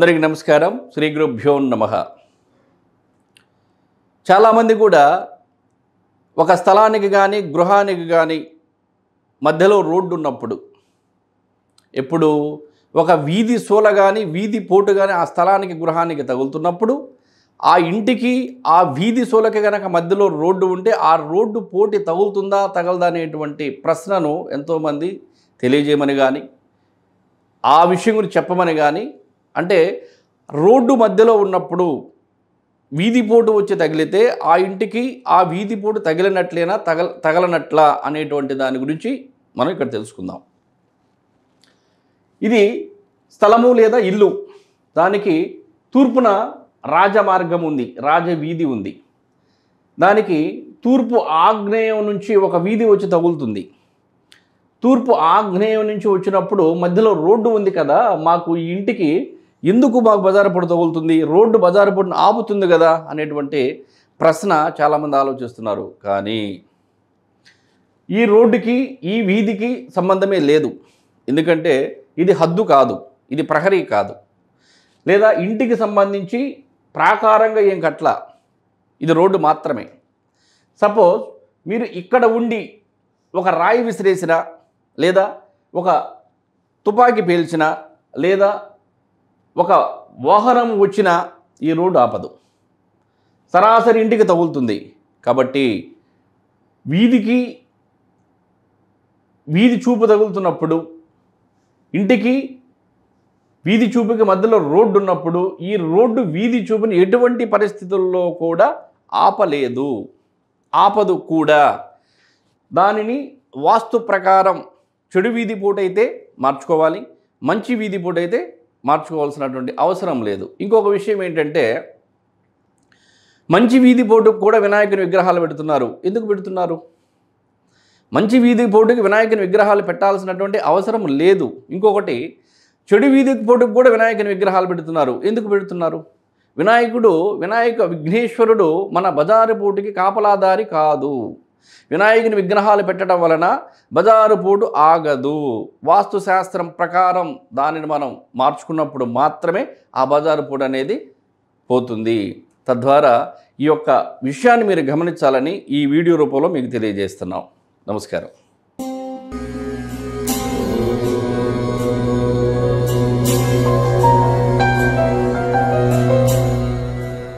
అందరికీ నమస్కారం. శ్రీ గురుభ్యో నమః. చాలామంది కూడా ఒక స్థలానికి కానీ గృహానికి కానీ మధ్యలో రోడ్డు ఉన్నప్పుడు, ఎప్పుడు ఒక వీధి సోల కానీ వీధి పోటు కానీ ఆ స్థలానికి గృహానికి తగులుతున్నప్పుడు, ఆ ఇంటికి ఆ వీధి సోలకి కనుక మధ్యలో రోడ్డు ఉంటే ఆ రోడ్డు పోటీ తగులుతుందా తగలదా అనేటువంటి ప్రశ్నను ఎంతోమంది తెలియజేయమని కానీ, ఆ విషయం గురించి చెప్పమని కానీ, అంటే రోడ్డు మధ్యలో ఉన్నప్పుడు వీధిపోటు వచ్చి తగిలితే ఆ ఇంటికి ఆ వీధిపోటు తగిలినట్లేనా తగలనట్లా అనేటువంటి దాని గురించి మనం ఇక్కడ తెలుసుకుందాం. ఇది స్థలము లేదా ఇల్లు. దానికి తూర్పున రాజమార్గం ఉంది, రాజవీధి ఉంది. దానికి తూర్పు ఆగ్నేయం నుంచి ఒక వీధి వచ్చి తగులుతుంది. తూర్పు ఆగ్నేయం నుంచి వచ్చినప్పుడు మధ్యలో రోడ్డు ఉంది కదా, మాకు ఈ ఇంటికి ఎందుకు మాకు బజారు పొడి తగులుతుంది, రోడ్డు బజారు పొడిని ఆపుతుంది కదా అనేటువంటి ప్రశ్న చాలామంది ఆలోచిస్తున్నారు. కానీ ఈ రోడ్డుకి ఈ వీధికి సంబంధమే లేదు. ఎందుకంటే ఇది హద్దు కాదు, ఇది ప్రహరీ కాదు, లేదా ఇంటికి సంబంధించి ప్రాకారంగా ఏం కట్ల, ఇది రోడ్డు మాత్రమే. సపోజ్ మీరు ఇక్కడ ఉండి ఒక రాయి విసిరేసినా, లేదా ఒక తుపాకీ పేల్చినా, లేదా ఒక వాహనం వచ్చినా ఈ రోడ్డు ఆపదు, సరాసరి ఇంటికి తగులుతుంది. కాబట్టి వీధికి వీధి చూపు తగులుతున్నప్పుడు, ఇంటికి వీధి చూపుకి మధ్యలో రోడ్డు ఉన్నప్పుడు ఈ రోడ్డు వీధి చూపుని ఎటువంటి పరిస్థితుల్లో కూడా ఆపదు కూడా. దానిని వాస్తు ప్రకారం చెడు వీధి పూటైతే మార్చుకోవాలి, మంచి వీధి పూటైతే మార్చుకోవాల్సినటువంటి అవసరం లేదు. ఇంకొక విషయం ఏంటంటే, మంచి వీధి పోటుకు కూడా వినాయకుని విగ్రహాలు పెడుతున్నారు. ఎందుకు పెడుతున్నారు? మంచి వీధి పోటుకి వినాయకుని విగ్రహాలు పెట్టాల్సినటువంటి అవసరం లేదు. ఇంకొకటి, చెడు వీధి పోటుకు కూడా వినాయకుని విగ్రహాలు పెడుతున్నారు. ఎందుకు పెడుతున్నారు? వినాయక విఘ్నేశ్వరుడు మన బజారు పోటుకి కాపలాదారి కాదు. వినాయకుని విగ్రహాలు పెట్టడం వలన బజారు పోటు ఆగదు. వాస్తు శాస్త్రం ప్రకారం దానిని మనం మార్చుకున్నప్పుడు మాత్రమే ఆ బజారు పోటు అనేది పోతుంది. తద్వారా ఈ యొక్క విషయాన్ని మీరు గమనించాలని ఈ వీడియో రూపంలో మీకు తెలియజేస్తున్నాం. నమస్కారం.